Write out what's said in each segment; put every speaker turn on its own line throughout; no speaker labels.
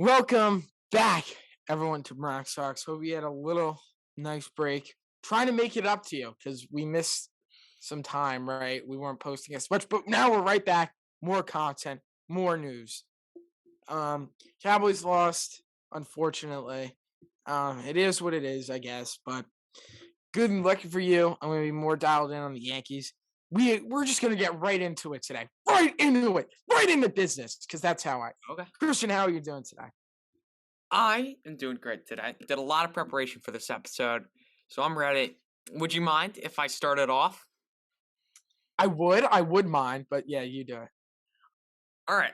Welcome back, everyone, to Rock Sox. Hope you had a little nice break. Trying to make it up to you because we missed some time, right? We weren't posting as much, but now we're right back. More content, more news. Cowboys lost, unfortunately. It is what it is, I guess. But good and lucky for you. I'm gonna be more dialed in on the Yankees. We're just gonna get right into it today. Right into it. Right into business, because that's how I.
Okay.
Christian, how are you doing today?
I am doing great today. Did a lot of preparation for this episode, so I'm ready. Would you mind if I started off?
I would mind, but yeah, you do it.
All right.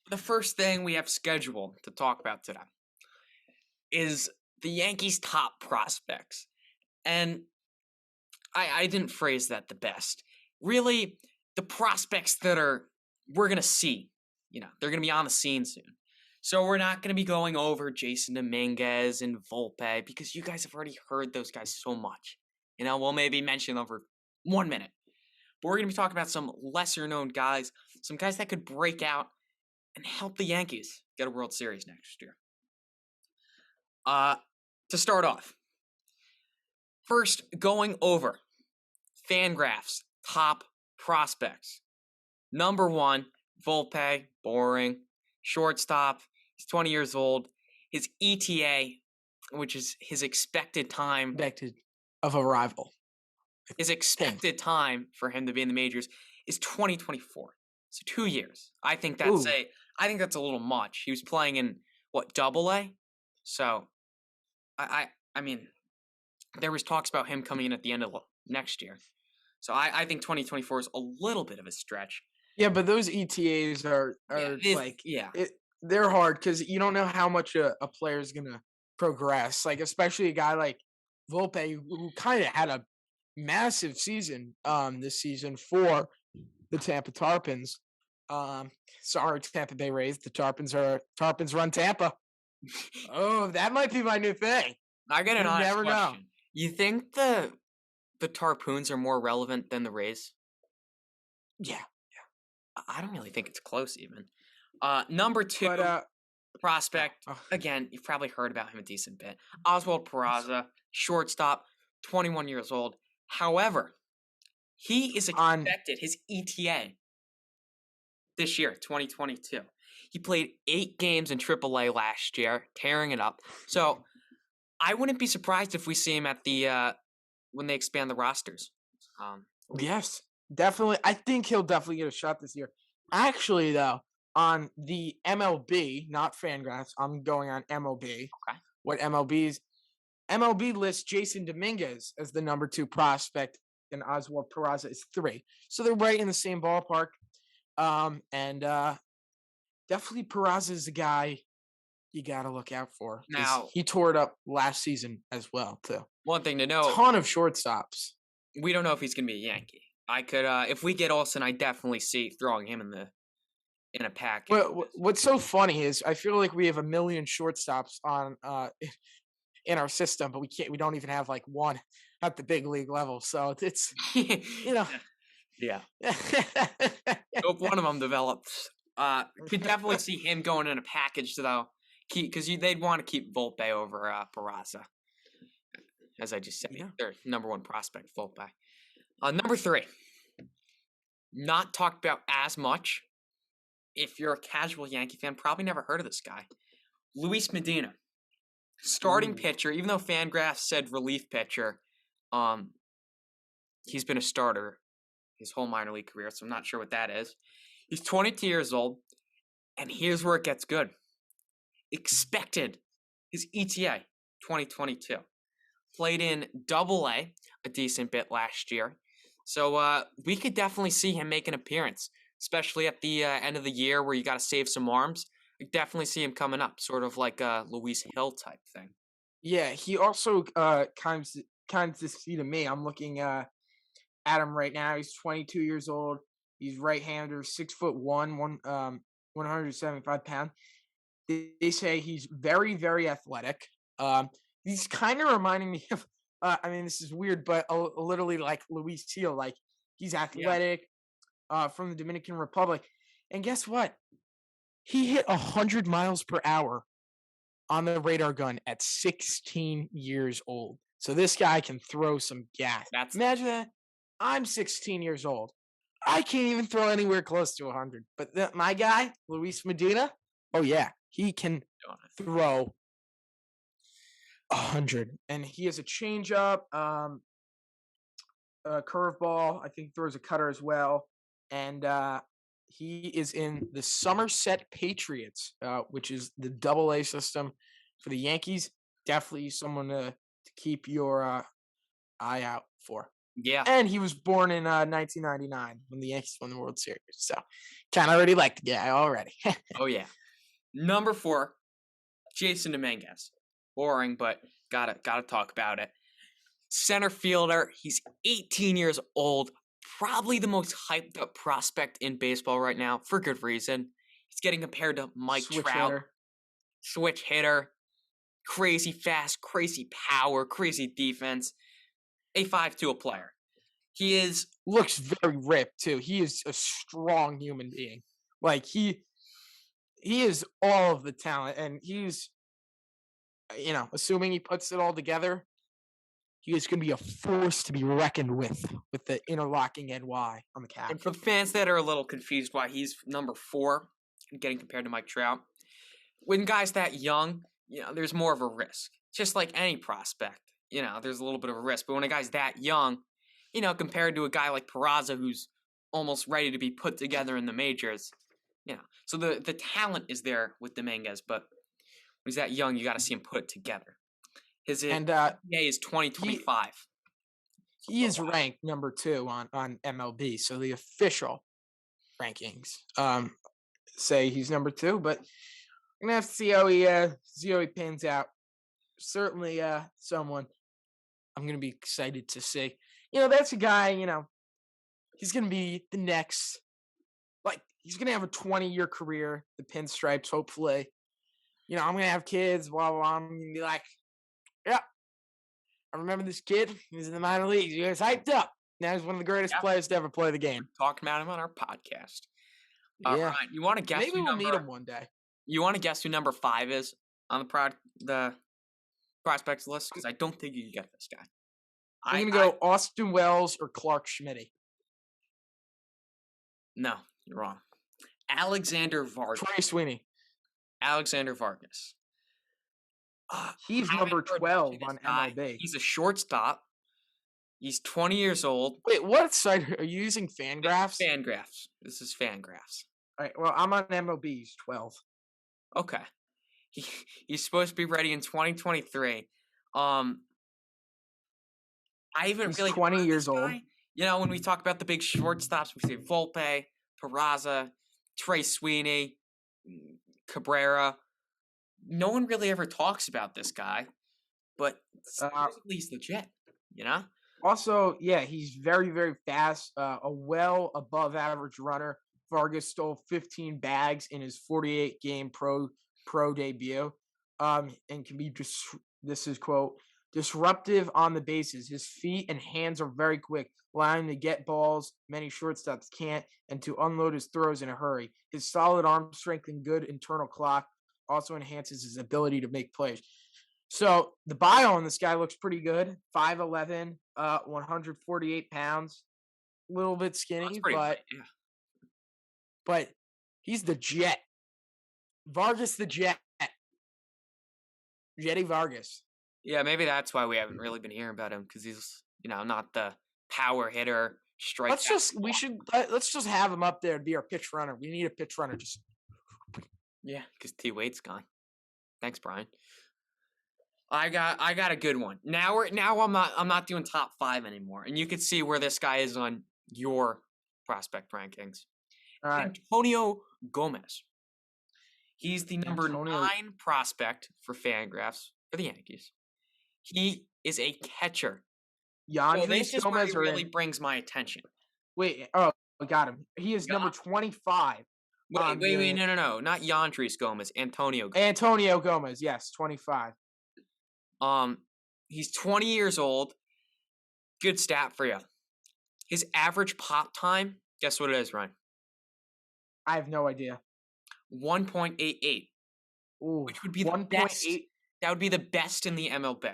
The first thing we have scheduled to talk about today is the Yankees' top prospects. And I didn't phrase that the best. Really, the prospects that we're going to see. They're going to be on the scene soon. So we're not going to be going over Jason Dominguez and Volpe because you guys have already heard those guys so much. We'll maybe mention over 1 minute. But we're going to be talking about some lesser known guys, some guys that could break out and help the Yankees get a World Series next year. To start off, first going over Fangraphs top prospects. Number 1, Volpe, boring. Shortstop, he's 20 years old. His ETA, which is his expected time,
Expected of arrival.
his expected time for him to be in the majors is 2024. So 2 years. I think that's
Ooh.
a little much. He was playing in Double A. So I mean, there was talks about him coming in at the end of next year. So I think 2024 is a little bit of a stretch.
Yeah, but those ETAs are they're hard because you don't know how much a player is gonna progress. Like especially a guy like Volpe, who kind of had a massive season this season for the Tampa Tarpons. Sorry, Tampa Bay Rays. The Tarpons run Tampa. Oh, that might be my new thing.
I got an
You
honest
never know.
question. You think the Tarpoons are more relevant than the Rays?
Yeah,
I don't really think it's close even. Number 2
but
prospect,
oh,
again, you've probably heard about him a decent bit. Oswald Peraza, shortstop, 21 years old. However, he is
on
expected, his ETA this year, 2022. He played 8 games in AAA last year, tearing it up. So I wouldn't be surprised if we see him at the when they expand the rosters.
yes, definitely. I think he'll definitely get a shot this year. Actually, though, on the MLB, not Fangraphs, I'm going on MLB.
Okay.
What MLB lists Jason Dominguez as the number 2 prospect, and Oswald Peraza is 3. So they're right in the same ballpark. And definitely Peraza is the guy you got to look out for.
Now,
he tore it up last season as well, too.
one thing to know,
Ton of shortstops.
we don't know if he's going to be a Yankee. I could, if we get Olsen, I definitely see throwing him in a package.
What's so funny is I feel like we have a million shortstops on in our system, but we don't even have like one at the big league level. So it's
Yeah. Hope one of them develops. Could definitely see him going in a package though, because they'd want to keep Volpe over Peraza. As I just said, their number 1 prospect, Volpe. Number 3, not talked about as much. If you're a casual Yankee fan, probably never heard of this guy. Luis Medina, starting pitcher. Even though Fangraphs said relief pitcher, he's been a starter his whole minor league career, so I'm not sure what that is. He's 22 years old, and here's where it gets good. Expected his ETA 2022. Played in Double A a decent bit last year. So we could definitely see him make an appearance, especially at the end of the year where you got to save some arms. I definitely see him coming up, sort of like a Luis Hill type thing.
Yeah, he also kind of see to me. I'm looking at him right now. He's 22 years old. He's right-hander, 6'1", 175 pounds. They say he's very, very athletic. He's kind of reminding me of. I mean, this is weird, but literally like Luis Teal. Like he's athletic, from the Dominican Republic, and guess what? He hit 100 miles per hour on the radar gun at 16 years old. So this guy can throw some gas.
That's
Imagine that. I'm 16 years old. I can't even throw anywhere close to 100. But my guy, Luis Medina, oh yeah, he can throw 100, and he has a changeup, a curveball. I think he throws a cutter as well, and he is in the Somerset Patriots, which is the Double A system for the Yankees. Definitely someone to keep your eye out for.
yeah.
And he was born in 1999 when the Yankees won the World Series. So kind of already like the guy already.
Oh yeah. Number 4, Jason Dominguez. Boring, but gotta talk about it. Center fielder. He's 18 years old. Probably the most hyped up prospect in baseball right now, for good reason. He's getting compared to Mike
Switch
Trout.
hitter.
Switch hitter. Crazy fast, crazy power, crazy defense. A 5'2" player. He is
Looks very ripped too. He is a strong human being. Like he is all of the talent, and he's, assuming he puts it all together, he is going to be a force to be reckoned with the interlocking NY on the cap.
And for the fans that are a little confused why he's number 4 and getting compared to Mike Trout, when guys that young, there's more of a risk. Just like any prospect, there's a little bit of a risk. But when a guy's that young, compared to a guy like Peraza who's almost ready to be put together in the majors, so the talent is there with Dominguez, but when he's that young, you got to see him put it together. His EPA is 2025.
He is ranked number 2 on MLB, so the official rankings say he's number 2, but we're gonna have to see how he pans out. Certainly, someone I'm gonna be excited to see. That's a guy. He's gonna be the next. Like, he's gonna have a 20-year career, the pinstripes, hopefully. I'm gonna have kids. Blah blah. I'm gonna be like, yeah, I remember this kid. He was in the minor leagues. He was hyped up. Now he's one of the greatest players to ever play the game.
We're talking about him on our podcast.
Yeah.
All right. You want to guess?
Maybe we'll meet him one day.
You want to guess who number 5 is on the prospects list? Because I don't think you can get this guy.
I'm gonna go Austin Wells or Clark Schmidt.
No, you're wrong. Alexander Vargas.
Trey Sweeney.
Alexander Vargas.
He's number 12 on MLB.
He's a shortstop. He's 20 years old.
Wait, what site are you using? Fangraphs?
Fangraphs. This is Fangraphs.
All right. Well, I'm on MLB. He's 12.
Okay. He's supposed to be ready in 2023. I haven't really
20 years old.
When we talk about the big shortstops, we say Volpe, Peraza, Trey Sweeney, Cabrera. No one really ever talks about this guy, but supposedly he's legit,
Also, yeah, he's very, very fast, a well above average runner. Vargas stole 15 bags in his 48-game pro debut, and can be this is quote disruptive on the bases. His feet and hands are very quick, allowing him to get balls many shortstops can't, and to unload his throws in a hurry. His solid arm strength and good internal clock also enhances his ability to make plays. So the bio on this guy looks pretty good. 5'11", 148 pounds, a little bit skinny, but he's the Jet. Vargas the Jet. Jetty Vargas.
Yeah, maybe that's why we haven't really been hearing about him, because he's not the power hitter.
Let's just have him up there to be our pitch runner. We need a pitch runner.
Yeah, because T Wade's gone. Thanks, Brian. I got a good one. Now I'm not doing top 5 anymore, and you can see where this guy is on your prospect rankings.
All right.
Antonio Gomez. He's the number 9 prospect for Fangraphs for the Yankees. He is a catcher.
Yandris
this is
Gomez
where he really brings my attention.
Wait, I got him. He is number 25.
Wait, no, not Yandris Gomez. Antonio
Gomez, yes, 25.
He's 20 years old. Good stat for you. His average pop time, guess what it is, Ryan?
I have no idea.
1.88.
Ooh,
which would be the best.
1.8.
That would be the best in the MLB.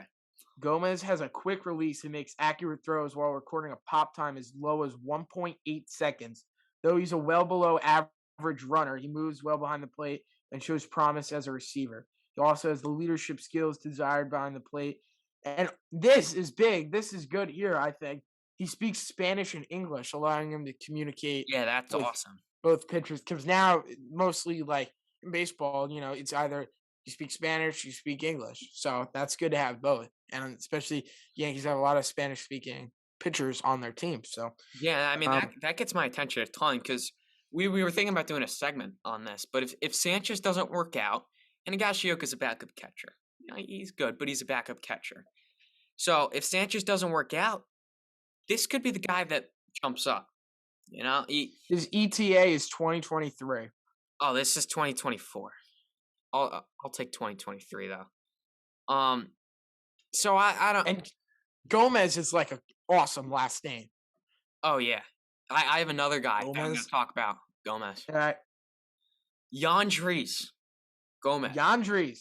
Gomez has a quick release and makes accurate throws while recording a pop time as low as 1.8 seconds. Though he's a well below average runner, he moves well behind the plate and shows promise as a receiver. He also has the leadership skills desired behind the plate. And this is big. This is good here, I think. He speaks Spanish and English, allowing him to communicate
Yeah, that's
with
awesome.
both pitchers. Because now, mostly like in baseball, it's either you speak Spanish, you speak English. So that's good to have both. And especially Yankees have a lot of Spanish speaking pitchers on their team. So
Yeah, I mean
um,
that gets my attention a ton because we were thinking about doing a segment on this, but if Sanchez doesn't work out, and Higashioka's a backup catcher, he's good, but he's a backup catcher. So if Sanchez doesn't work out, this could be the guy that jumps up.
his ETA is 2023.
Oh, this is 2024. I'll take 2023 though. So I don't.
And Gomez is like an awesome last name.
Oh yeah, I have another guy that I'm going
Gomez.
to talk about. Gomez.
Uh,
Yandres Gomez.
Yandres.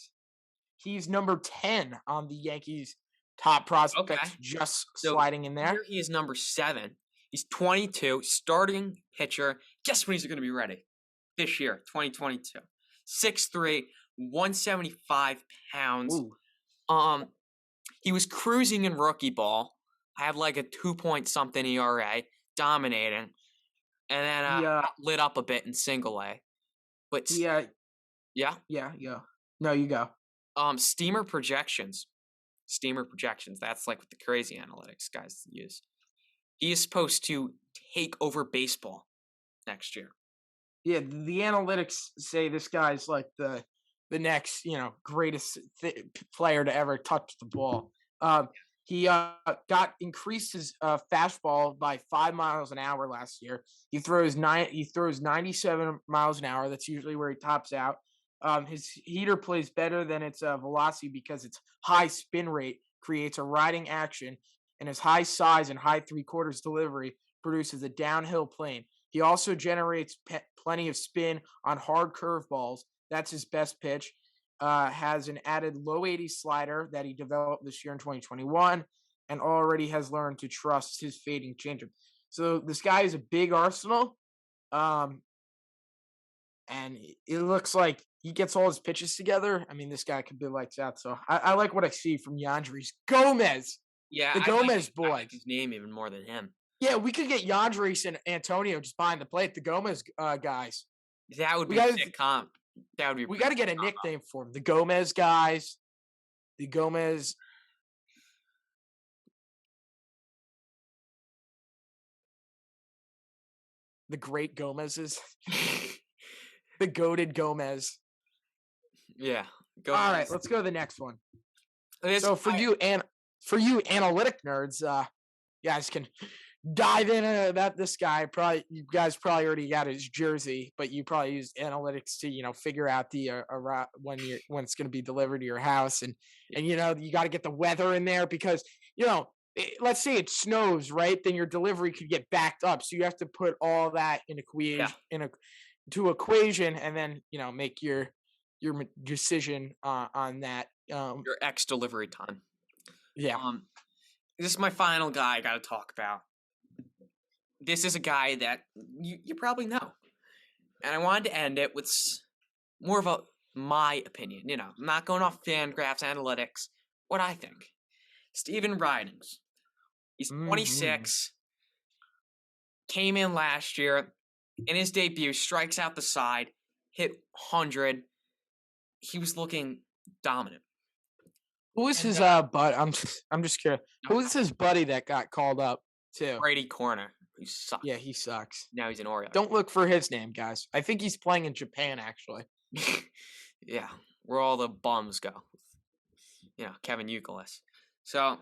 He's number 10 on the Yankees top prospects,
Okay.
just
So
sliding in there.
here he is number 7. He's 22, starting pitcher. Guess when he's going to be ready? This year, 2022. 6'3", 175 pounds.
Ooh.
He was cruising in rookie ball. Had like a 2 point something ERA, dominating, and then got lit up a bit in single A. But
Yeah.
yeah,
No, you go.
Steamer projections. That's like what the crazy analytics guys use. He is supposed to take over baseball next year.
Yeah, the analytics say this guy's like the next, greatest player to ever touch the ball. He got increased his fastball by 5 miles an hour last year. He throws 97 miles an hour. That's usually where he tops out. His heater plays better than its velocity because its high spin rate creates a riding action, and his high size and high 3/4 delivery produces a downhill plane. He also generates plenty of spin on hard curveballs. That's his best pitch. Has an added low 80 slider that he developed this year in 2021, and already has learned to trust his fading changeup. So this guy is a big arsenal, and it looks like he gets all his pitches together. I mean, this guy could be lights out. So I like what I see from Yandres Gomez,
Yeah,
the Gomez boy.
I like his name even more than him.
Yeah, we could get Yandres and Antonio just behind the plate, the Gomez guys.
That would be a sick comp. That would be.
We got to get a nickname for him. The Gomez guys. The Gomez. The great Gomez's. The goated Gomez.
Yeah.
All right, let's go to the next one.
So
for you analytic nerds, you guys can dive in about this guy. Probably you guys probably already got his jersey, but you probably used analytics to figure out the when it's going to be delivered to your house, and you got to get the weather in there because let's say it snows, right? Then your delivery could get backed up, so you have to put all that in equation and then make your decision on that.
Your X delivery time.
Yeah.
This is my final guy I got to talk about. This is a guy that you probably know. And I wanted to end it with more of my opinion. I'm not going off Fangraphs analytics. What I think. Steven Ridings. He's 26. Came in last year. In his debut, strikes out the side. Hit 100. He was looking dominant.
Who is his bud? I'm just curious. Who is his buddy that got called up too?
Brady Corner. He sucks.
Yeah, he sucks.
Now he's an Oreo.
Don't look for his name, guys. I think he's playing in Japan, actually.
Yeah, where all the bums go. Kevin Youkilis. So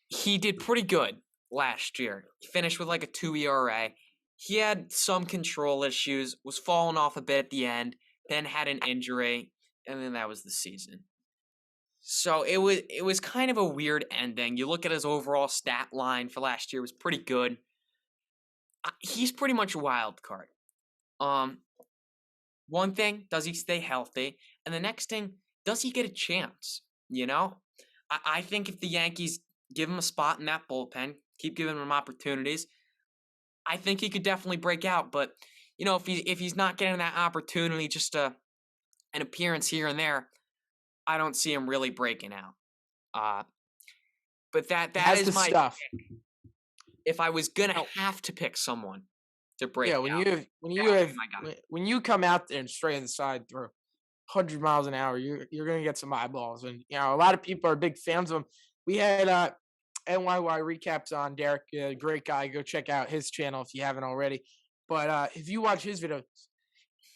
he did pretty good last year. He finished with like a 2 ERA. He had some control issues, was falling off a bit at the end, then had an injury, and then that was the season. So it was kind of a weird ending. You look at his overall stat line for last year, it was pretty good. He's pretty much a wild card. one thing, does he stay healthy? And the next thing, does he get a chance? You know, I think if the Yankees give him a spot in that bullpen, keep giving him opportunities, I think he could definitely break out. But if he's not getting that opportunity, just an appearance here and there, I don't see him really breaking out. Uh, but
He
that
has
is
the
my
stuff.
if I was gonna
Now,
have to pick someone to break
yeah,
out,
when you
that would
have
be my guy.
when you come out there and straight inside through 100 miles an hour, you're gonna get some eyeballs, and a lot of people are big fans of him. We had NYY recaps on Derek, great guy. Go check out his channel if you haven't already. But if you watch his videos,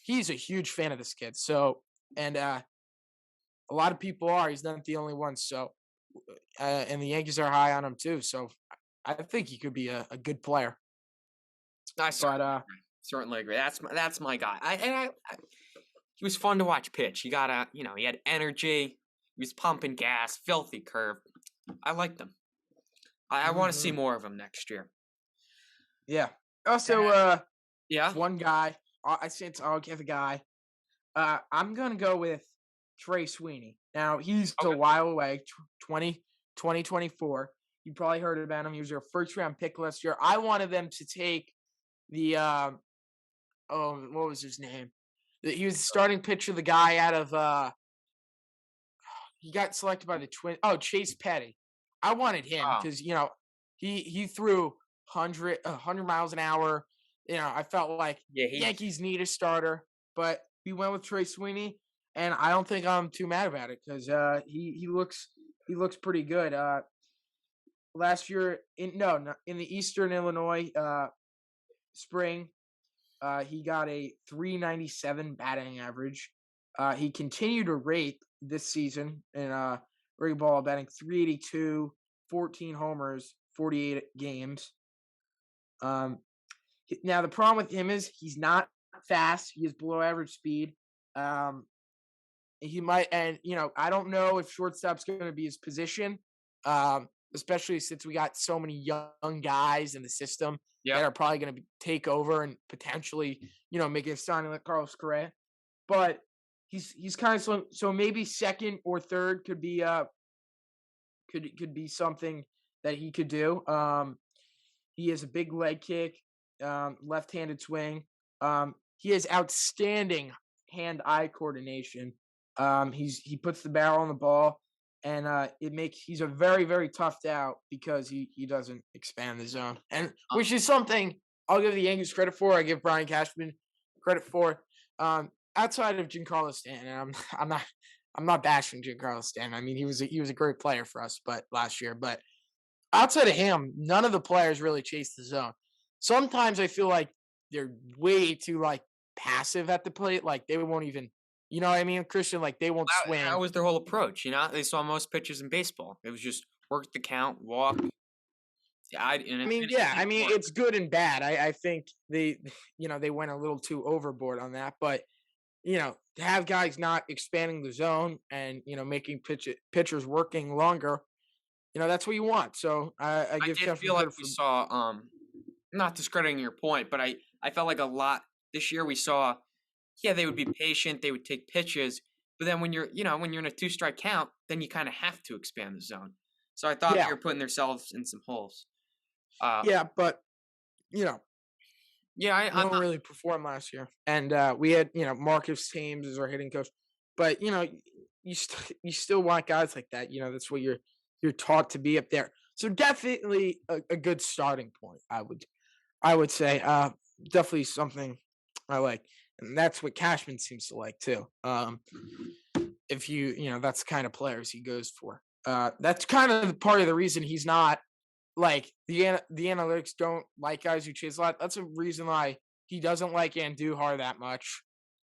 he's a huge fan of this kid. So, and a lot of people are. He's not the only one. So, and the Yankees are high on him too. So, I think he could be a good player.
I
But
certainly agree. That's my guy. He was fun to watch pitch. He got he had energy. He was pumping gas, filthy curve. I liked him. I want to see
mhm,
more of him next year.
yeah. Also,
Yeah.
one guy. I since I'll give a guy. I'm gonna go with Trey Sweeney. Now he's a
Okay.
while away, 2024. You probably heard about him. He was your first round pick last year. I wanted them to take the what was his name? He was the starting pitcher, the guy out of he got selected by the Twin. Oh, Chase Petty. I wanted him
Oh,
because he threw 100 miles an hour. I felt like
yeah. He.
Yankees need a starter, but we went with Trey Sweeney, and I don't think I'm too mad about it because he looks pretty good. Last year in no, not, in the Eastern Illinois spring, he got a 397 batting average. He continued to rate this season in regular ball batting 382, 14 homers, 48 games. Um, Now the problem with him is he's not fast. He is below average speed. Um, he might, and I don't know if shortstop's going to be his position, especially since we got so many young guys in the system that
Yep.
are probably going to take over and potentially, make a signing like Carlos Correa. But he's kind of slow, so maybe second or third could be something that he could do. He has a big leg kick, left-handed swing. He has outstanding hand-eye coordination. He puts the barrel on the ball, and he's a very very toughed out because he doesn't expand the zone, and
Uh,
which is something I'll give the Yankees credit for. I give Brian Cashman credit for. Outside of Giancarlo Stanton, I'm not bashing Giancarlo Stanton. I mean, he was a great player for us, but last year, but outside of him, none of the players really chase the zone. Sometimes I feel like they're way too passive at the plate. Like they won't even, you know what I mean, Christian? Like they won't
that
swing.
was their whole approach. They saw most pitchers in baseball. It was just work the count, walk. Yeah,
I mean,
and it
yeah, I
didn't
mean
work.
it's good and bad. I think they went a little too overboard on that, but to have guys not expanding the zone and making pitchers working longer, that's what you want. So I
I
give
did
Kevin
feel like
credit
we
for.
saw, not discrediting your point, but I felt like a lot this year we saw, yeah, they would be patient, they would take pitches, but then when you're in a two strike count, then you kind of have to expand the zone. So I thought they
Yeah,
were putting themselves in some holes. Uh,
yeah, but you know
yeah,
no
I'm
one
not.
really performed last year, and we had Marcus Thames as our hitting coach, but you still want guys like that. That's what you're taught to be up there. So definitely a good starting point. I would say definitely something I like, and that's what Cashman seems to like too. If that's the kind of players he goes for. That's kind of part of the reason he's not like the analytics don't like guys who chase a lot. That's a reason why he doesn't like Andujar that much.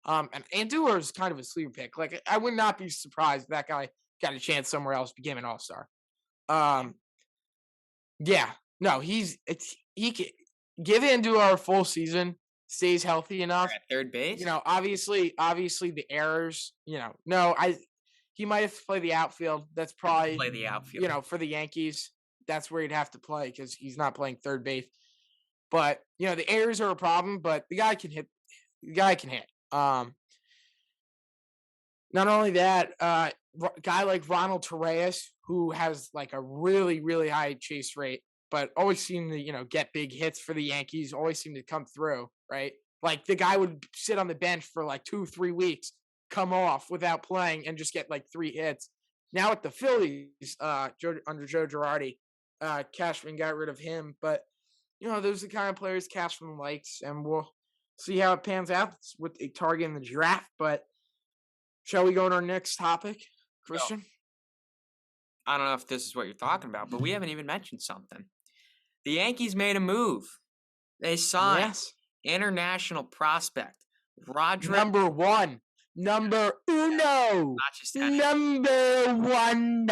And Andujar is kind of a sleeper pick. Like I would not be surprised if that guy got a chance somewhere else, became an all-star. Um, yeah, no, he can give Andujar a full season, stays healthy enough.
At third base.
Obviously the errors. No, he might have to play the outfield. That's probably
Play the outfield.
for the Yankees. That's where he'd have to play because he's not playing third base. But the errors are a problem. But the guy can hit. The guy can hit. Not only that, guy like Ronald Torreyes, who has like a really, really high chase rate, but always seem to, get big hits for the Yankees, always seem to come through, right? Like the guy would sit on the bench for like 2, 3 weeks, come off without playing, and just get like 3 hits. Now with the Phillies, under Joe Girardi, Cashman got rid of him, but those are the kind of players Cashman likes, and we'll see how it pans out with a target in the draft. But shall we go to our next topic,
Well,
Christian?
I don't know if this is what you're talking about, but we haven't even mentioned something. The Yankees made a move. They signed
Yes.
international prospect Roderick.
Number one. Number uno.
Not just any.
Number one.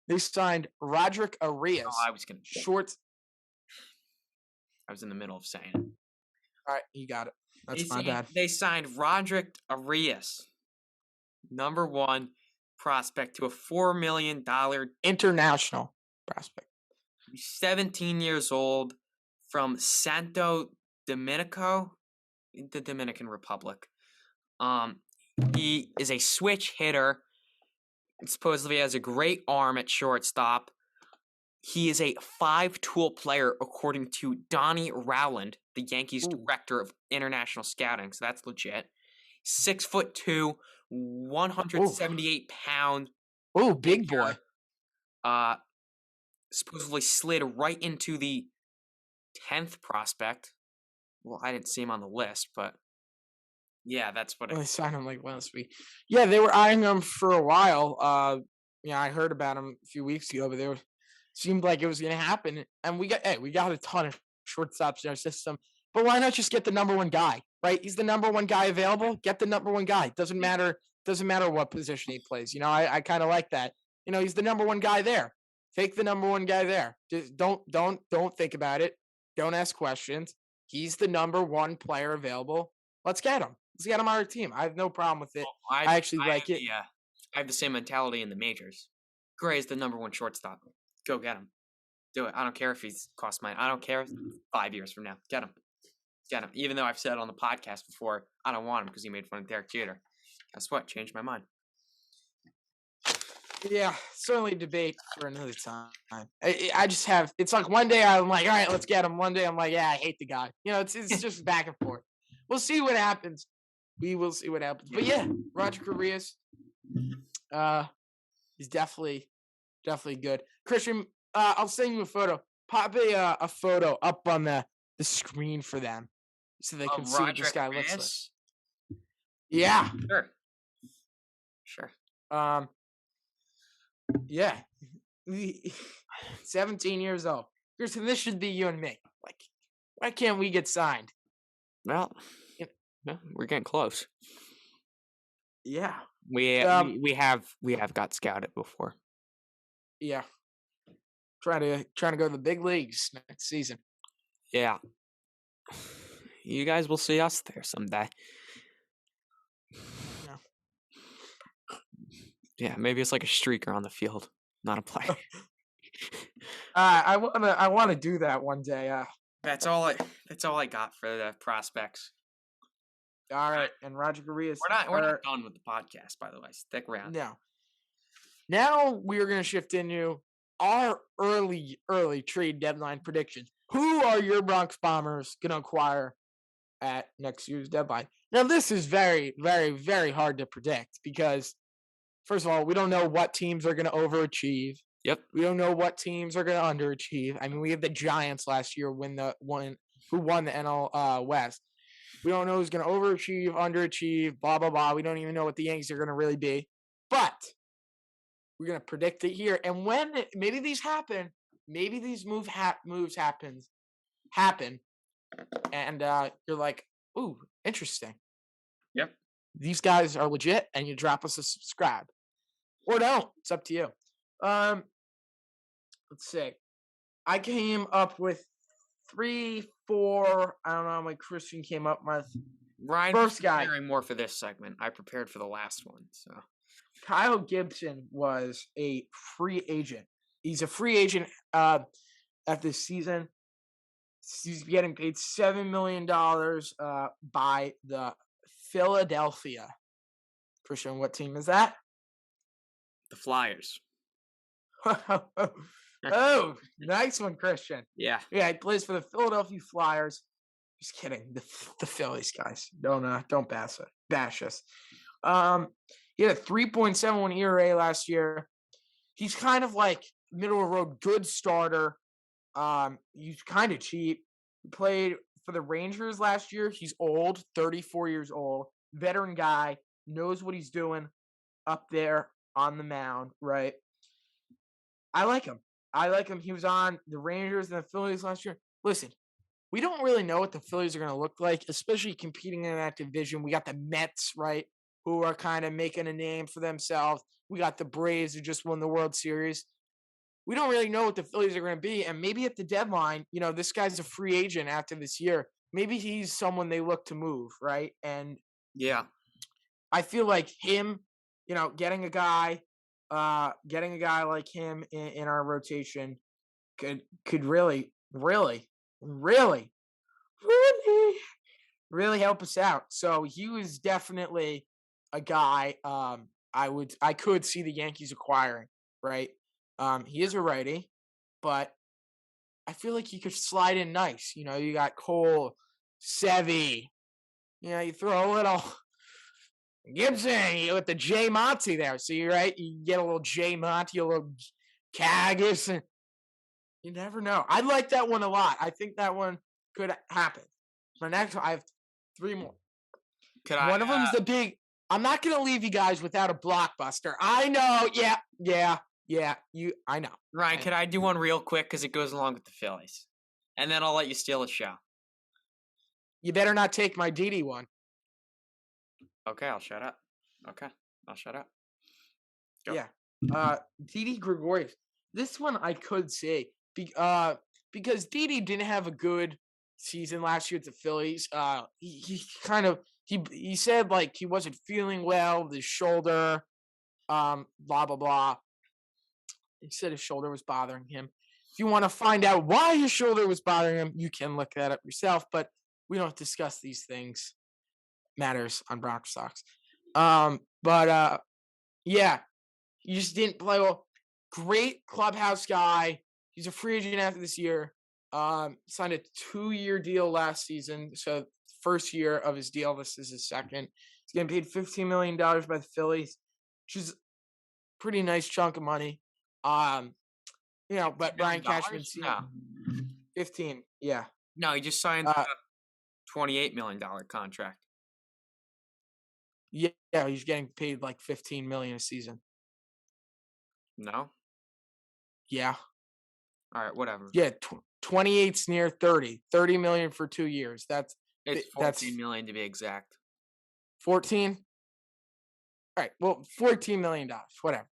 They signed Roderick Arias.
Oh, I was gonna.
Short.
I was in the middle of saying it.
All right, you got it. That's my bad.
They signed Roderick Arias, number one prospect, to a $4 million
international prospect.
17 years old from Santo Dominico, the Dominican Republic. He is a switch hitter. Supposedly has a great arm at shortstop. He is a 5-tool player, according to Donnie Rowland, the Yankees director of international scouting. So that's legit. 6'2", 178 pound.
Oh, big boy.
Supposedly slid right into the 10th prospect. Well, I didn't see him on the list, but yeah, that's what
they signed him like last week. Yeah, they were eyeing him for a while. I heard about him a few weeks ago, but seemed like it was going to happen. And we got a ton of shortstops in our system. But why not just get the number one guy, right? He's the number one guy available. Get the number one guy. Doesn't matter what position he plays. I kind of like that. He's the number one guy there. Take the number one guy there. Just don't think about it. Don't ask questions. He's the number one player available. Let's get him. Let's get him on our team. I have no problem with it. I actually like it.
Yeah, I have the same mentality in the majors. Gray is the number one shortstop. Go get him. Do it. I don't care if he's cost money. I don't care 5 years from now. Get him. Get him. Even though I've said on the podcast before, I don't want him because he made fun of Derek Jeter. Guess what? Changed my mind.
Yeah, certainly debate for another time. I just have, it's like one day I'm like, all right, let's get him. One day I'm like, yeah, I hate the guy. It's just back and forth. We'll see what happens. We will see what happens. But yeah, Roger Arias, he's definitely good. Christian, I'll send you a photo. Pop a photo up on the screen for them so they can see what this guy looks like. Yeah.
Sure.
Yeah. 17 years old. Christian, this should be you and me. Like, why can't we get signed?
Well, we're getting close.
Yeah.
We have got scouted before.
Yeah. Trying to go to the big leagues next season.
Yeah. You guys will see us there someday. Yeah, maybe it's like a streaker on the field, not a player.
I want to do that one day.
That's all I got for the prospects.
All right, and Roger Arias.
We're not done with the podcast, by the way. Stick around.
No. Now we are going to shift into our early trade deadline predictions. Who are your Bronx Bombers going to acquire at next year's deadline? Now, this is very, very, very hard to predict because, first of all, we don't know what teams are going to overachieve.
Yep.
We don't know what teams are going to underachieve. I mean, we had the Giants last year who won the NL West. We don't know who's going to overachieve, underachieve, blah, blah, blah. We don't even know what the Yankees are going to really be. But we're going to predict it here. And when maybe these happen, maybe these moves happen, and you're like, ooh, interesting.
Yep.
These guys are legit, and you drop us a subscribe. Or don't. It's up to you. Let's see. I came up with 3, 4. I don't know how my Christian came up with.
Ryan,
first guy.
Preparing more for this segment. I prepared for the last one. So
Kyle Gibson was a free agent. He's a free agent after this season. He's getting paid $7 million by the Philadelphia Christian, what team is that?
The Flyers.
Oh, nice one, Christian.
Yeah.
Yeah, he plays for the Philadelphia Flyers. Just kidding. The Phillies guys. Don't bash us. Um, he had a 3.71 ERA last year. He's kind of like middle of the road good starter. He's kind of cheap. He played for the Rangers last year. He's old, 34 years old, veteran guy, knows what he's doing up there on the mound, right? I like him. I like him. He was on the Rangers and the Phillies last year. Listen, we don't really know what the Phillies are going to look like, especially competing in that division. We got the Mets, right, who are kind of making a name for themselves. We got the Braves who just won the World Series. We don't really know what the Phillies are going to be. And maybe at the deadline, this guy's a free agent after this year. Maybe he's someone they look to move, right? And
Yeah.
I feel like him, getting a guy like him in our rotation could really, really, really, really help us out. So he was definitely a guy I could see the Yankees acquiring, right? He is a righty, but I feel like he could slide in nice. You got Cole, Sevy. You throw a little Gibson with the J Monty there. So you're right. You get a little J Monty, a little Cagus, and you never know. I like that one a lot. I think that one could happen. My next one, I have three more. One of them's the big. I'm not gonna leave you guys without a blockbuster. I know. Yeah. I know.
Ryan, can I do one real quick because it goes along with the Phillies, and then I'll let you steal the show.
You better not take my Didi one.
Okay, I'll shut up. Okay, I'll shut up.
Go. Yeah. Didi Gregorius. This one I could say because Didi didn't have a good season last year at the Phillies. He said like he wasn't feeling well with his shoulder. Blah blah blah. He said his shoulder was bothering him. If you want to find out why his shoulder was bothering him, you can look that up yourself. But we don't discuss these things. Matters on Bronx Sox. Yeah, he just didn't play well. Great clubhouse guy. He's a free agent after this year. Signed a 2-year deal last season. So first year of his deal. This is his second. He's getting paid $15 million by the Phillies, which is a pretty nice chunk of money. But Brian Cashman,
no.
15. Yeah.
No, he just signed a $28 million contract.
Yeah, he's getting paid like $15 million a season.
No.
Yeah.
All right, whatever.
Yeah, 28's near 30. 30 million for 2 years. That's
14 million to be exact.
14. All right. Well, $14 million. Whatever.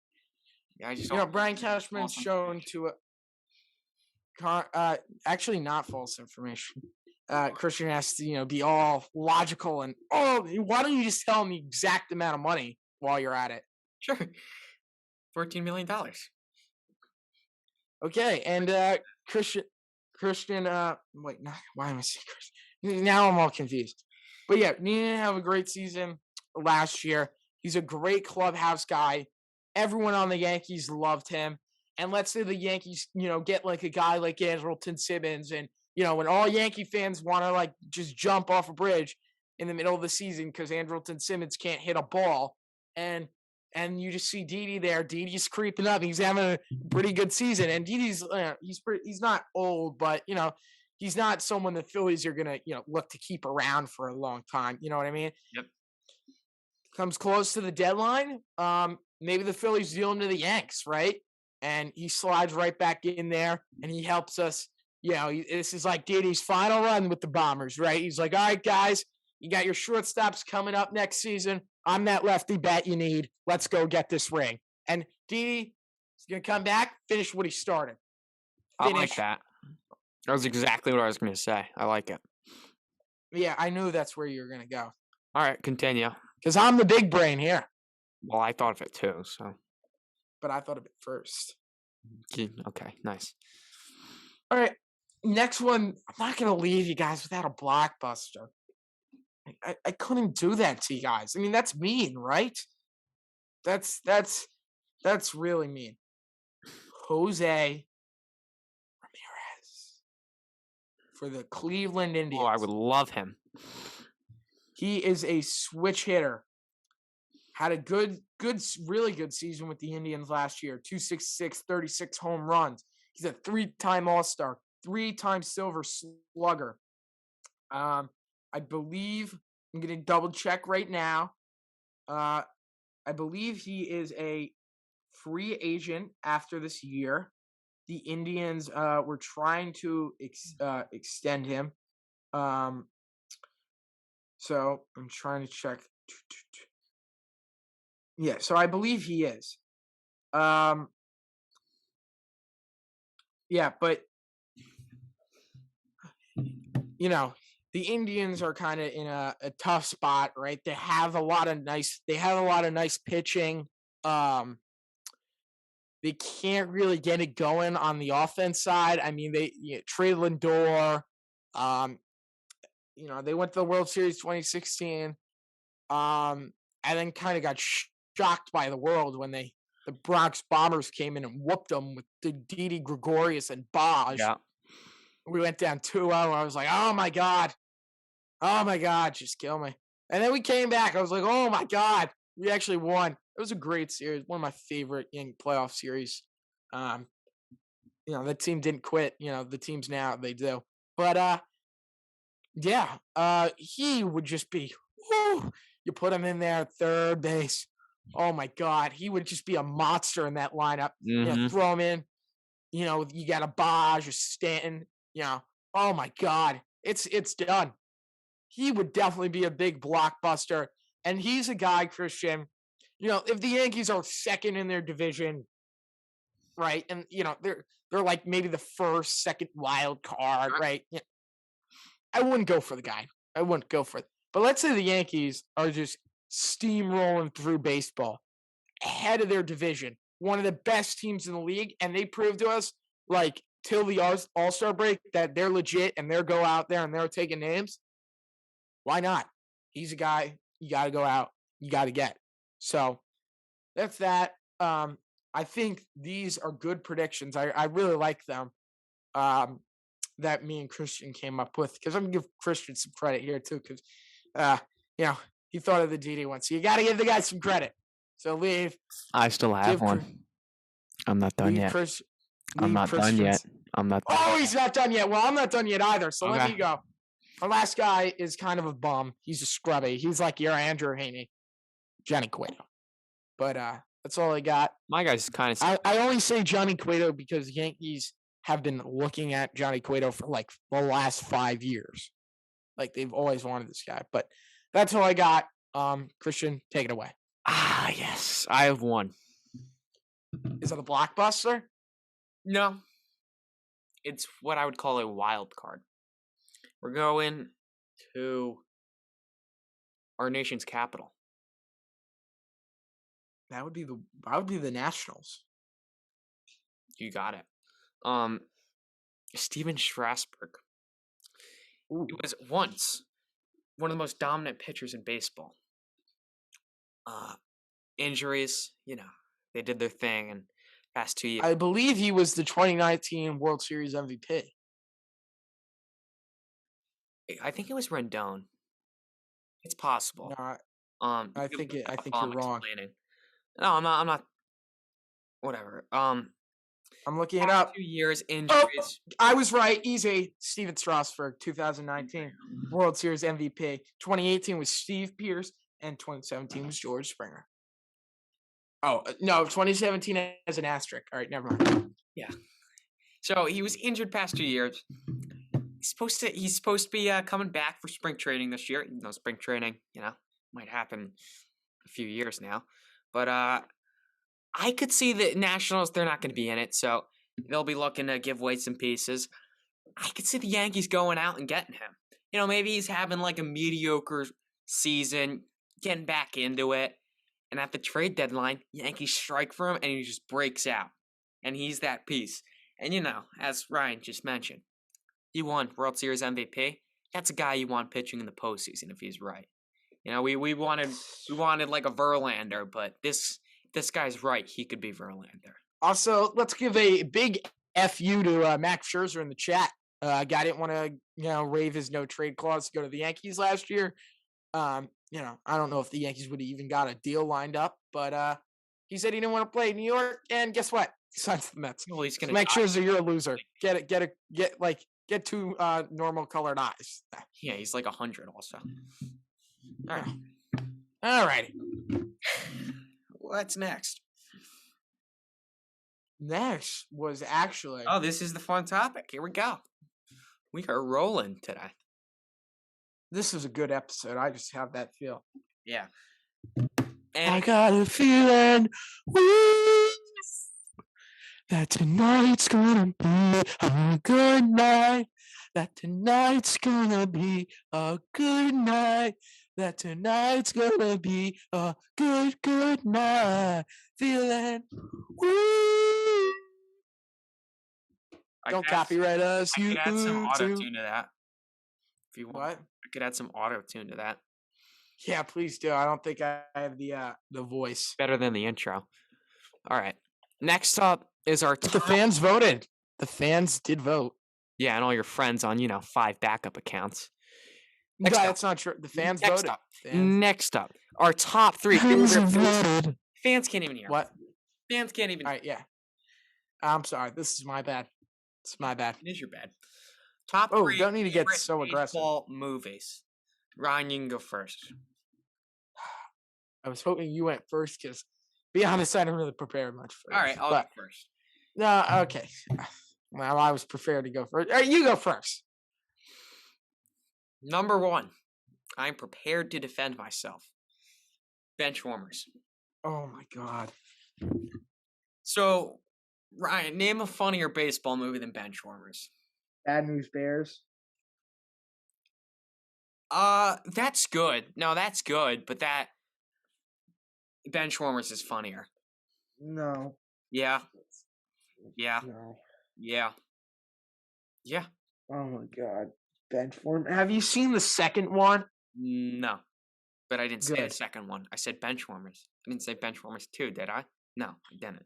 Yeah, I just
Brian Cashman's shown to actually not false information. Christian has to, be all logical and why don't you just tell him the exact amount of money while you're at it?
Sure. $14 million.
Okay, and Christian. Wait, why am I saying Christian? Now I'm all confused. But yeah, he didn't have a great season last year. He's a great clubhouse guy. Everyone on the Yankees loved him. And let's say the Yankees, get like a guy like Andrelton Simmons, and when all Yankee fans want to like just jump off a bridge in the middle of the season because Andrelton Simmons can't hit a ball, and you just see Didi there. Didi's creeping up. He's having a pretty good season, and Didi's he's not old, but he's not someone the Phillies are gonna look to keep around for a long time. You know what I mean?
Yep.
Comes close to the deadline. Maybe the Phillies deal him to the Yanks, right? And he slides right back in there, and he helps us. This is like Didi's final run with the Bombers, right? He's like, all right, guys, you got your shortstops coming up next season. I'm that lefty bat you need. Let's go get this ring. And Didi is going to come back, finish what he started.
I like that. That was exactly what I was going to say. I like it.
Yeah, I knew that's where you were going to go.
All right, continue.
Because I'm the big brain here.
Well, I thought of it too, so.
But I thought of it first.
Okay, nice.
All right, next one. I'm not going to leave you guys without a blockbuster. I couldn't do that to you guys. I mean, that's mean, right? That's really mean. Jose Ramirez for the Cleveland
Oh, I would
Indians.
love him.
He is a switch hitter. Had a really good season with the Indians last year. 266, 36 home runs. He's a 3-time All-Star, 3-time Silver Slugger. I believe I'm going to double check right now. I believe he is a free agent after this year. The Indians were trying to extend him. So I'm trying to check. Yeah, so I believe he is. Yeah, but the Indians are kind of in a tough spot, right? They have a lot of nice pitching. They can't really get it going on the offense side. I mean, Trey Lindor, they went to the World Series 2016, and then kind of got shocked by the world when the Bronx Bombers came in and whooped them with the Didi Gregorius and Bosch.
Yeah.
We went down 2-0. I was like, oh my God, just kill me. And then we came back. I was like, oh my God, we actually won. It was a great series, one of my favorite Yankee playoff series. The team didn't quit. The teams now, they do. But he would just be, you put him in there at third base. Oh my God, he would just be a monster in that lineup. Throw him in. You got a Bosch or Stanton. Oh my God, it's done. He would definitely be a big blockbuster. And he's a guy, Christian, if the Yankees are second in their division, right, and they're like maybe the first, second wild card, right? I wouldn't go for the guy. I wouldn't go for it. But let's say the Yankees are just steamrolling through baseball, ahead of their division, one of the best teams in the league, and they prove to us, like, till the All-Star break, that they're legit and they're go out there and they're taking names. Why not? He's a guy you got to go out, you got to get. So that's that. I think these are good predictions. I really like them. That me and Christian came up with, because I'm gonna give Christian some credit here too, because he thought of the DD one. So you got to give the guy some credit. So leave.
I still have one. I'm not done yet. I'm not done yet.
Oh, he's not done yet. Well, I'm not done yet either. So
Okay.
let me go. Our last guy is kind of a bum. He's a scrubby. He's like your Andrew Haney, Johnny Cueto. But that's all I got.
My guy's kind of.
I only say Johnny Cueto because the Yankees have been looking at Johnny Cueto for like the last 5 years. Like, they've always wanted this guy. But that's all I got. Christian, take it away.
Yes. I have one.
Is it a blockbuster?
No. It's what I would call a wild card. We're going to our nation's capital.
That would be the Nationals.
You got it. Steven Strasburg.
Ooh.
He was once one of the most dominant pitchers in baseball. Injuries, they did their thing in past 2 years.
I believe he was the 2019 World Series MVP.
I think it was Rendon. It's possible.
No, I think you're wrong.
Explaining. No, I'm not. Whatever.
I'm looking it up.
2 years injuries.
I was right. Easy. Steven Strasburg, 2019 World Series MVP. 2018 was Steve Pearce, and 2017 was George Springer. Oh no, 2017 as an asterisk. All right, never mind.
Yeah. So he was injured past 2 years. He's supposed to be coming back for spring training this year. Spring training, might happen a few years now. But I could see the Nationals, they're not going to be in it, so they'll be looking to give away some pieces. I could see the Yankees going out and getting him. Maybe he's having like a mediocre season, getting back into it, and at the trade deadline, Yankees strike for him, and he just breaks out. And he's that piece. And as Ryan just mentioned, he won World Series MVP. That's a guy you want pitching in the postseason if he's right. We wanted like a Verlander, but this this guy's right. He could be Verlander.
Also, let's give a big FU to Max Scherzer in the chat. Guy didn't want to, waive his no trade clause to go to the Yankees last year. I don't know if the Yankees would have even got a deal lined up, but he said he didn't want to play in New York, and guess what? He signed to the Mets.
Well, he's gonna
Max
die.
Scherzer, you're a loser. Get two normal colored eyes.
Yeah, he's like 100 also. All right.
All righty.
What's next?
Next was actually.
Oh, this is the fun topic. Here we go. We are rolling today.
This was a good episode. I just have that feel.
Yeah.
And I got a feeling that tonight's gonna be a good night. That tonight's gonna be a good night. That tonight's gonna be a good night. Feeling woo. Don't copyright us.
I could add some auto tune to that. If you want.
What?
I could add some auto tune to that.
Yeah, please do. I don't think I have the voice.
Better than the intro. All right. Next up is our
The fans voted. The fans did vote.
Yeah, and all your friends on, 5 backup accounts.
No, that's not true. The fans voted.
Next up, our top 3 favorite fans can't even hear.
What?
Fans can't even.
All right, yeah. I'm sorry. This is my bad. It's my bad.
It is your bad. Top 3.
Don't need to get so aggressive.
Movies. Ryan, you can go first.
I was hoping you went first because, be honest, I didn't really prepare much for it.
All right, I'll go first.
No, okay. Well, I was prepared to go first. All right, you go first.
Number 1, I'm prepared to defend myself. Benchwarmers.
Oh my god.
So, Ryan, name a funnier baseball movie than Benchwarmers.
Bad News Bears.
That's good. No, that's good, but that Benchwarmers is funnier.
No.
Yeah. Yeah.
No.
Yeah. Yeah.
Oh my god. Benchwarmers. Have you seen the second one?
No. But I didn't say the second one. I said Benchwarmers. I didn't say Benchwarmers 2, did I? No, I didn't.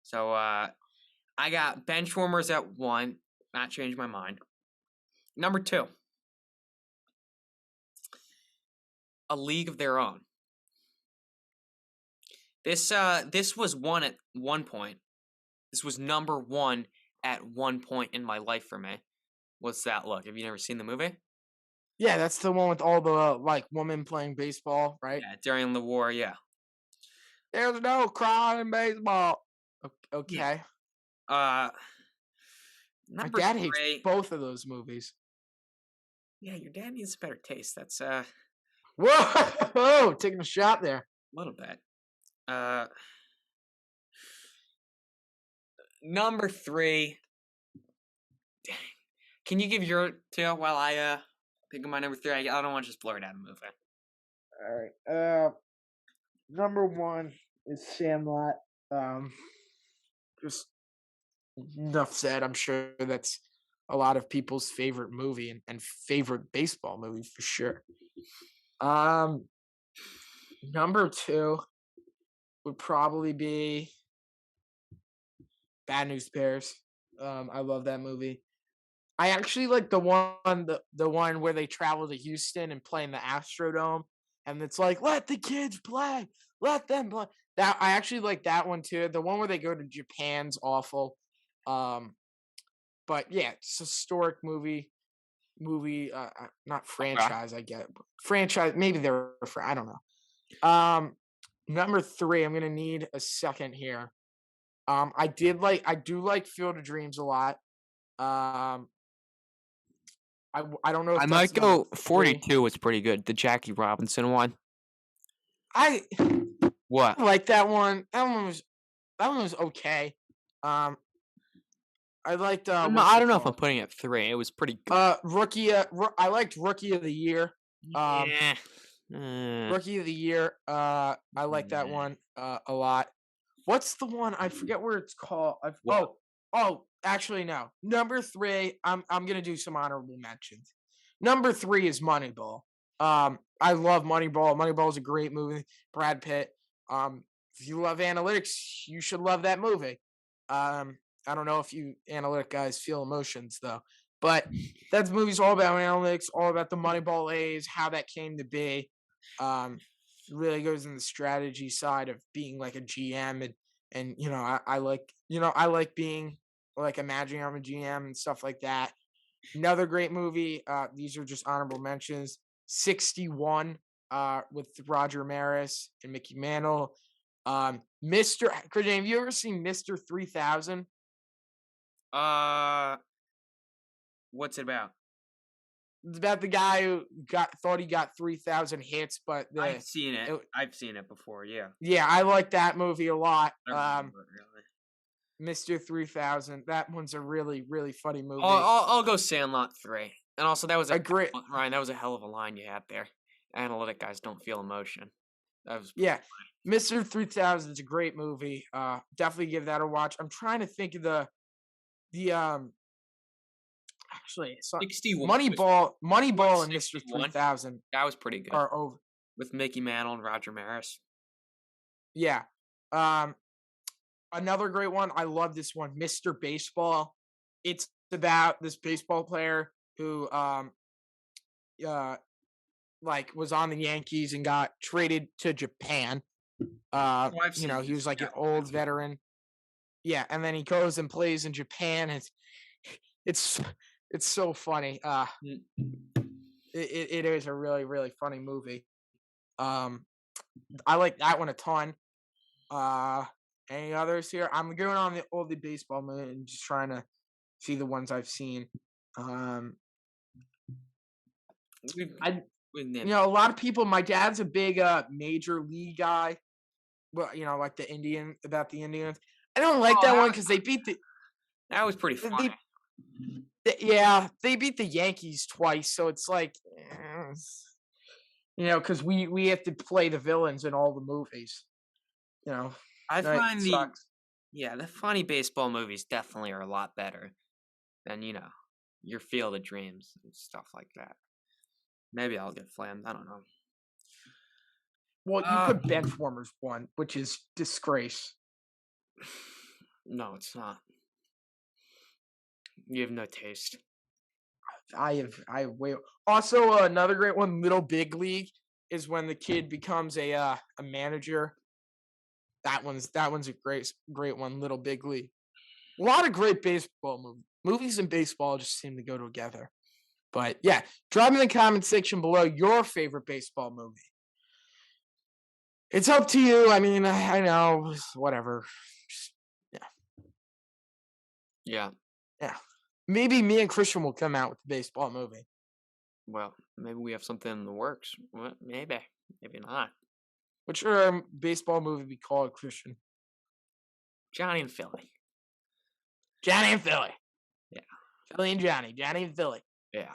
So, I got Benchwarmers at 1. Not changed my mind. Number 2. A League of Their Own. This was 1 at one point. This was number 1 at one point in my life for me. What's that look? Have you never seen the movie?
Yeah, that's the one with all the women playing baseball, right?
Yeah, during the war, yeah.
There's no crime in baseball. Okay.
Yeah.
My dad hates both of those movies.
Yeah, your dad needs better taste. That's
Whoa, taking a shot there.
A little bit. Number 3. Dang. Can you give your 2 while I think of my number 3? I don't want to just blurt out a movie.
All right. Number 1 is Sandlot. Just enough said. I'm sure that's a lot of people's favorite movie and favorite baseball movie for sure. Number 2 would probably be Bad News Bears. I love that movie. I actually like the one where they travel to Houston and play in the Astrodome, and it's like, let the kids play, let them play. That I actually like that one too. The one where they go to Japan's awful. But yeah, it's a historic movie, not franchise. I get it. Franchise. Maybe they're I don't know. Number 3. I'm gonna need a second here. I do like Field of Dreams a lot. I don't know if
I might go 42 was pretty good. The Jackie Robinson one. What?
I like that one. That one was okay. I liked
I don't know if I'm putting it 3. It was pretty good.
I liked Rookie of the Year.
Yeah.
Rookie of the Year. I like that one a lot. What's the one? I forget where it's called. Actually no. Number 3. I'm gonna do some honorable mentions. Number 3 is Moneyball. I love Moneyball. Moneyball is a great movie. Brad Pitt. if you love analytics, you should love that movie. I don't know if you analytic guys feel emotions though, but that movie's all about analytics, all about the Moneyball A's, how that came to be. Um, really goes in the strategy side of being like a GM and I like I like being like imagining I'm a GM and stuff like that. Another great movie. These are just honorable mentions. 61 with Roger Maris and Mickey Mantle. Mr. Christian, have you ever seen Mr. 3000?
Uh, what's it about?
It's about the guy who thought he got 3,000 hits, but
I've seen it.
it
I've seen it before. Yeah.
yeah, I like that movie a lot.
I remember it really.
Mr. 3000. That one's a really, really funny movie.
I'll go Sandlot 3. And also that was
A great
Ryan, that was a hell of a line you had there. Analytic guys don't feel emotion. That was
yeah. Mr. 3000 is a great movie. Definitely give that a watch. I'm trying to think of the actually
61.
Moneyball and Mr.
61?
3000
That was pretty good.
are over.
With Mickey Mantle and Roger Maris.
Yeah. Another great one. I love this one, Mr. Baseball. It's about this baseball player who like was on the Yankees and got traded to Japan.
I've
He
seen
was
this.
like
Yeah.
an old veteran. Yeah, and then he goes and plays in Japan. It's it's so funny.
Mm.
It is a really, really funny movie. Um, I like that one a ton. Any others here? I'm going on all the baseball movie and just trying to see the ones I've seen.
We've-
I
we've
you
named-
know a lot of people. My dad's a big major league guy. Well, like the Indians. I don't like
Oh,
that
that
one
was
because they beat
That was pretty
they,
funny.
yeah, they beat the Yankees twice, so it's like, because we have to play the villains in all the movies.
I
That
find
sucks.
the funny baseball movies definitely are a lot better than, your Field of Dreams and stuff like that. Maybe I'll get flammed. I don't know.
Well, you
Uh,
put Benchwarmers one, which is disgrace.
no, it's not. You have no taste.
I have way. Also, another great one, Little Big League, is when the kid becomes a manager. That one's a great one, Little Big League. A lot of great baseball movies and baseball just seem to go together. But yeah, drop in the comment section below your favorite baseball movie. It's up to you. I mean, I know, whatever. Just,
Yeah.
yeah. Maybe me and Christian will come out with the baseball movie.
Well, maybe we have something in the works. Well, maybe. Maybe not.
What should our baseball movie be called, Christian?
Johnny and Philly.
Johnny and Philly.
Yeah.
Philly and Johnny. Johnny and Philly.
Yeah.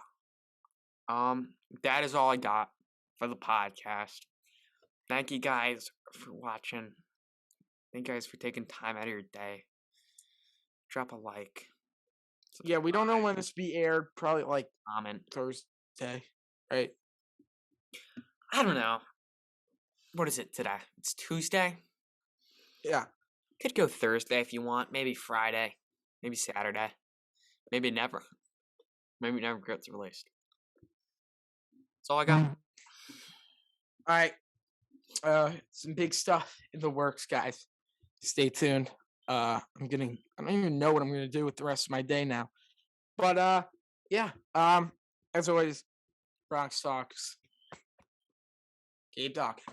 That is all I got for the podcast. Thank you guys for watching. Thank you guys for taking time out of your day. Drop a like.
Yeah, we don't know when this will be aired. Probably like
Comment.
Thursday, right?
I don't know. What is it today? It's Tuesday?
Yeah.
Could go Thursday if you want. Maybe Friday. Maybe Saturday. Maybe never. Maybe it never gets released. That's all I got.
All right. Some big stuff in the works, guys. Stay tuned. I don't even know what I'm gonna do with the rest of my day now. But yeah. As always, Bronx Talks. Keep talking.